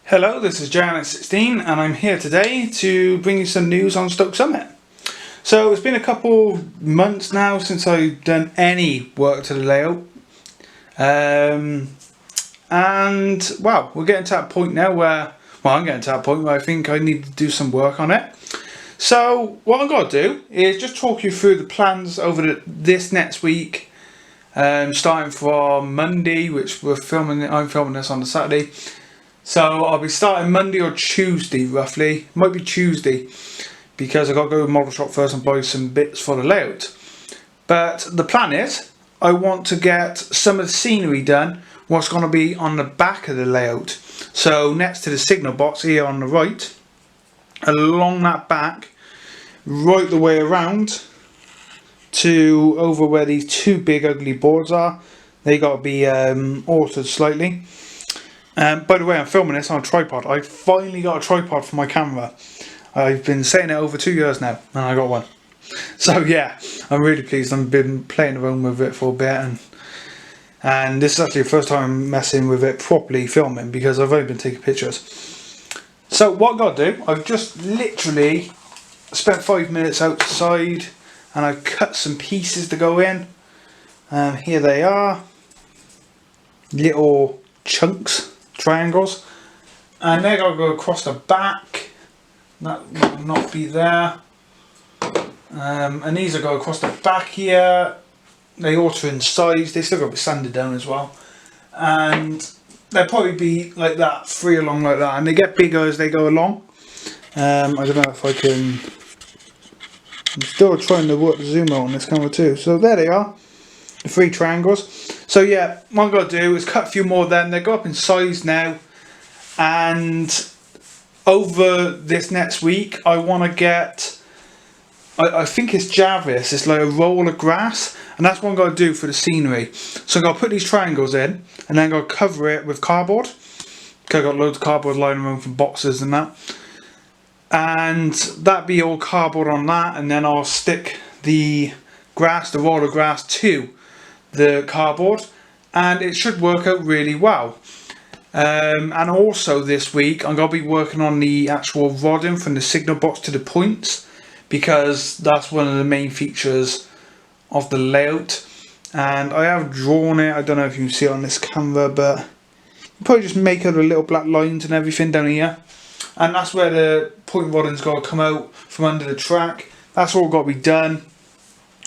Hello, this is Janet16 and I'm here today to bring you some news on Stoke Summit. So it's been a couple months now since I've done any work to the layout. And well, we're getting to that point now where, I'm getting to that point where I think I need to do some work on it. So what I'm going to do is just talk you through the plans over this next week. Starting from Monday, which I'm filming this on the Saturday. So I'll be starting Monday or Tuesday roughly. Might be Tuesday because I've got to go to the model shop first and buy some bits for the layout. But the plan is I want to get some of the scenery done, what's going to be on the back of the layout. So next to the signal box here on the right, along that back, right the way around to over where these two big ugly boards are. They got to be altered slightly. By the way, I'm filming this on a tripod. I finally got a tripod for my camera. I've been saying it over 2 years now, and I got one. So yeah, I'm really pleased. I've been playing around with it for a bit, and this is actually the first time I'm messing with it properly filming because I've only been taking pictures. So what I've got to do, I've just literally spent 5 minutes outside, and I've cut some pieces to go in. Here they are, little chunks. Triangles, and they're going to go across the back. That will not be there. And these will go across the back here. They alter in size. They still got to be sanded down as well, and they'll probably be like that, 3 along like that, and they get bigger as they go along. I don't know if I can. I'm still trying to work the zoom out on this camera too. So there they are, the 3 triangles. So yeah, what I'm going to do is cut a few more of them. They go up in size now, and over this next week I want to get, I think it's Jarvis, it's like a roll of grass, and that's what I'm going to do for the scenery. So I'm going to put these triangles in, and then I'm going to cover it with cardboard, because I've got loads of cardboard lying around from boxes and that, and that'd be all cardboard on that, and then I'll stick the grass, the roll of grass, to the cardboard, and it should work out really well. And also this week I'm going to be working on the actual rodding from the signal box to the points, because that's one of the main features of the layout, and I have drawn it. I don't know if you can see it on this camera, but you probably just make out the little black lines and everything down here, and that's where the point rodding's got to come out from under the track. That's all got to be done.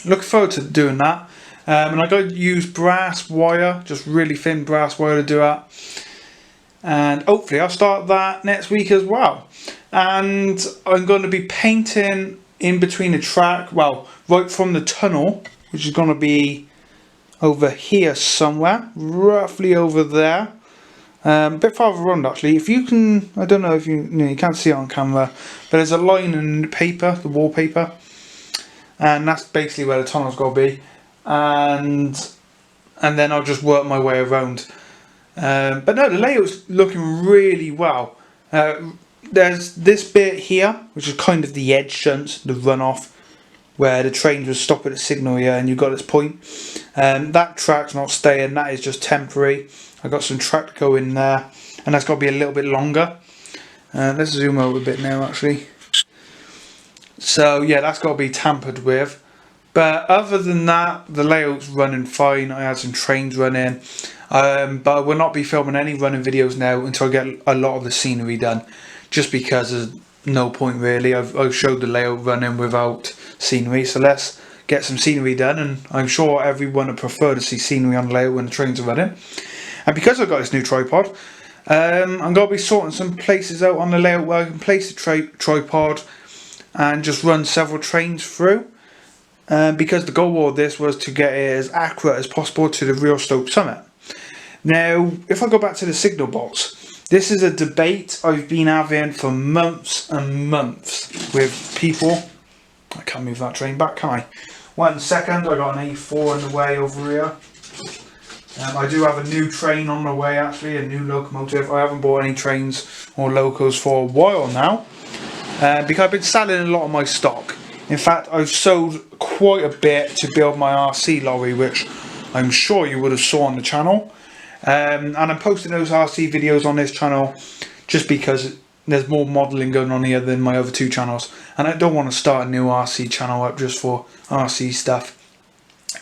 Looking forward to doing that. And I'm going to use brass wire, just really thin brass wire to do that. And hopefully I'll start that next week as well. And I'm going to be painting in between the track, well, right from the tunnel, which is going to be over here somewhere, roughly over there. A bit farther around actually. If you can, I don't know if you can't see it on camera, but there's a line in the paper, the wallpaper. And that's basically where the tunnel's got to be. And then I'll just work my way around. But no, the layout's looking really well. There's this bit here, which is kind of the edge shunt, the runoff, where the trains will stop at the signal here, and you've got this point. That track's not staying, that is just temporary. I've got some track to go in there, and that's got to be a little bit longer. Let's zoom out a bit now actually. So yeah, that's got to be tampered with. But other than that, the layout's running fine. I had some trains running, but I will not be filming any running videos now until I get a lot of the scenery done, just because there's no point really. I've showed the layout running without scenery, so let's get some scenery done, and I'm sure everyone would prefer to see scenery on the layout when the trains are running. And because I've got this new tripod, I'm going to be sorting some places out on the layout where I can place the tripod and just run several trains through. Because the goal of this was to get it as accurate as possible to the real Stoke Summit. Now, if I go back to the signal box, this is a debate I've been having for months and months with people. I can't move that train back, can I? 1 second, I got an A4 on the way over here. I do have a new train on the way actually, a new locomotive. I haven't bought any trains or locos for a while now, because I've been selling a lot of my stock. In fact, I've sold quite a bit to build my RC lorry, which I'm sure you would have saw on the channel. And I'm posting those RC videos on this channel just because there's more modelling going on here than my other two channels, and I don't want to start a new RC channel up just for RC stuff.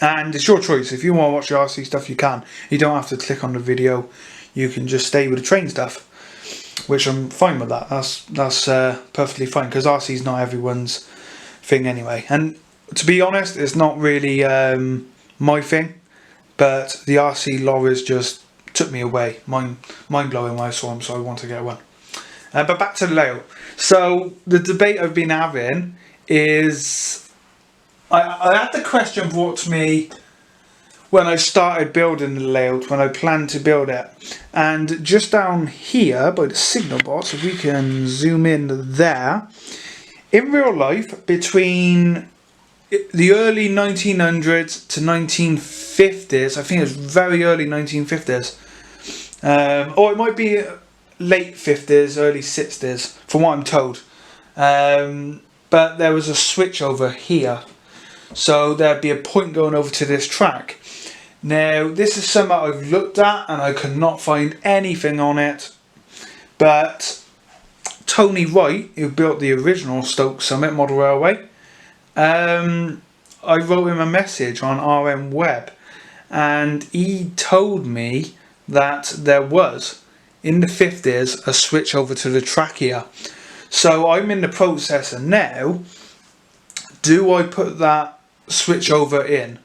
And it's your choice. If you want to watch the RC stuff, you can. You don't have to click on the video. You can just stay with the train stuff, which I'm fine with that. That's perfectly fine, because RC is not everyone's thing anyway. And to be honest, it's not really my thing, but the RC lorries just took me away. Mind blowing when I saw them, so I want to get one. But back to the layout. So the debate I've been having is, I had the question brought to me when I started building the layout, when I planned to build it. And just down here by the signal box, if we can zoom in there, in real life, between the early 1900s to 1950s, I think it's very early 1950s, or it might be late 50s, early 60s, from what I'm told. But there was a switch over here. So there'd be a point going over to this track. Now, this is something I've looked at and I could not find anything on it. But Tony Wright, who built the original Stoke Summit model railway, I wrote him a message on RM Web, and he told me that there was, in the 50s, a switch over to the track here. So I'm in the process of now, do I put that switch over in?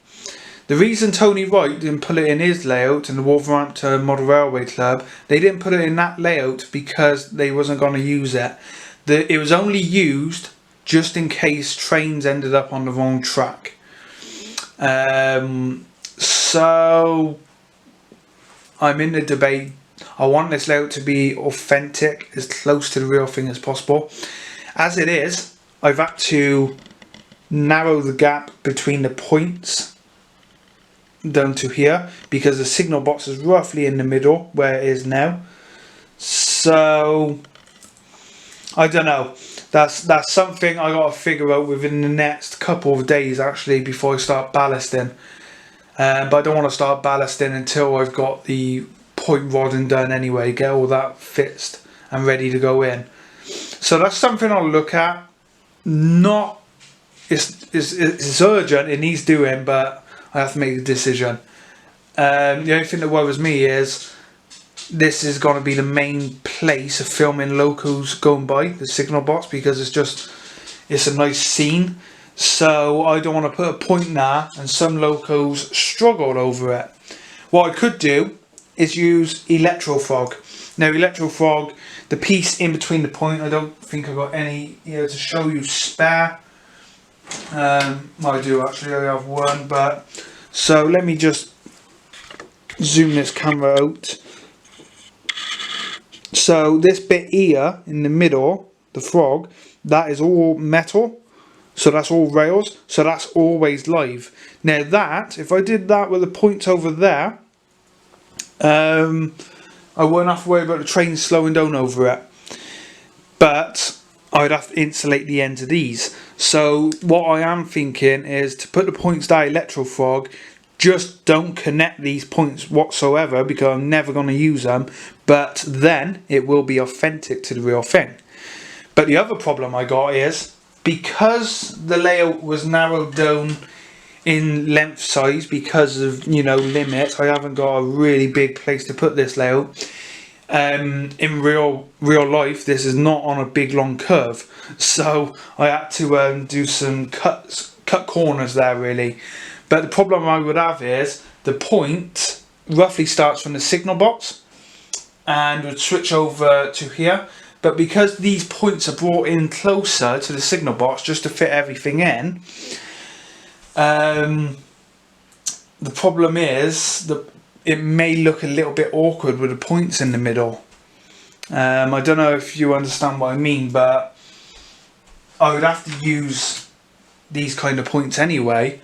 The reason Tony Wright didn't put it in his layout in the Wolverhampton Model Railway Club, they didn't put it in that layout because they wasn't going to use it. It was only used just in case trains ended up on the wrong track. So I'm in the debate. I want this layout to be authentic, as close to the real thing as possible. As it is, I've had to narrow the gap between the points down to here, because the signal box is roughly in the middle where it is now. So I don't know. That's something I got to figure out within the next couple of days, actually, before I start ballasting. But I don't want to start ballasting until I've got the point rodding done anyway, get all that fixed and ready to go in. So that's something I'll look at. Not it's urgent, it needs doing, but I have to make a decision. The only thing that worries me is this is going to be the main place of filming locals going by, the signal box, because it's a nice scene. So I don't want to put a point there and some locals struggle over it. What I could do is use Electrofrog. Now Electrofrog, the piece in between the point, I don't think I've got any here to show you spare. Well, I do actually, I have one, but so let me just zoom this camera out. So this bit here in the middle, the frog, that is all metal, so that's all rails, so that's always live. Now that, if I did that with the points over there, I wouldn't have to worry about the train slowing down over it, but I'd have to insulate the ends of these. So what I am thinking is to put the points down Electrofrog, just don't connect these points whatsoever, because I'm never going to use them, but then it will be authentic to the real thing. But the other problem I got is, because the layout was narrowed down in length size because of, you know, limits, I haven't got a really big place to put this layout. In real life, this is not on a big long curve, so I had to do some cut corners there really. But the problem I would have is the point roughly starts from the signal box and would switch over to here, but because these points are brought in closer to the signal box just to fit everything in, the problem is that it may look a little bit awkward with the points in the middle. I don't know if you understand what I mean, but I would have to use these kind of points anyway,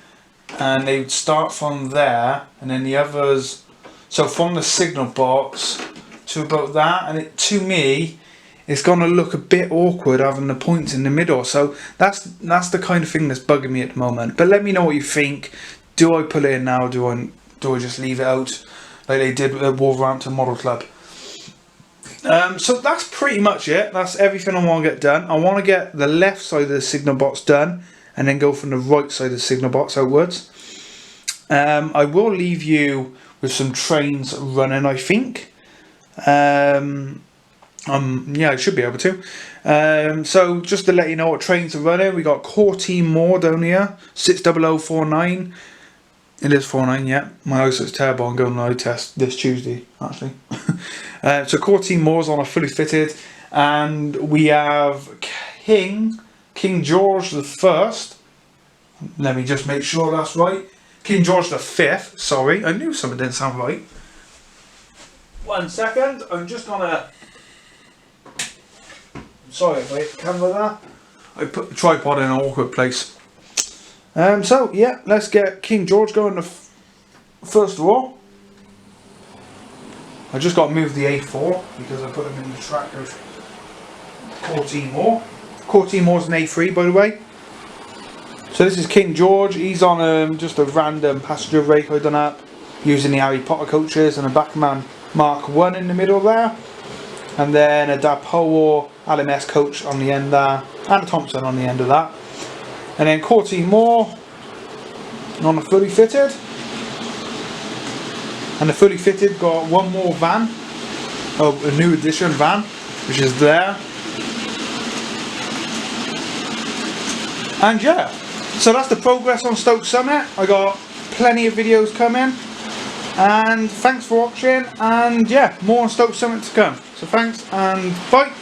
and they would start from there and then the others, so from the signal box to about that, and it, to me, it's going to look a bit awkward having the points in the middle. So that's the kind of thing that's bugging me at the moment. But let me know what you think. Do I put it in now? Do I just leave it out like they did with the Wolverhampton Model Club? So that's pretty much it. That's everything I want to get done. I want to get the left side of the signal box done and then go from the right side of the signal box outwards. I will leave you with some trains running, I think. Yeah, I should be able to. So just to let you know what trains are running, we got Core Team More down here, 60049. It is 49, yeah. My eyesight's terrible. I'm going to eye test this Tuesday, actually. So Core Team Moore's on a fully fitted, and we have King George the First. Let me just make sure that's right. King George the Fifth. Sorry, I knew something didn't sound right. 1 second. I'm just gonna. Sorry if I hit the camera there. I put the tripod in an awkward place. So yeah, let's get King George going first of all. I just got to move the A4 because I put him in the track of Core Team More. Core Team More's an A3, by the way. So this is King George. He's on just a random passenger rake I done up using the Harry Potter coaches and a Backman Mark 1 in the middle there. And then a Dapoor LMS coach on the end there. And a Thompson on the end of that. And then Core Team More on a fully fitted. And the fully fitted got one more van. Oh, a new edition van, which is there. And yeah, so that's the progress on Stoke Summit. I got plenty of videos coming. And thanks for watching. And yeah, more on Stoke Summit to come. So thanks and bye.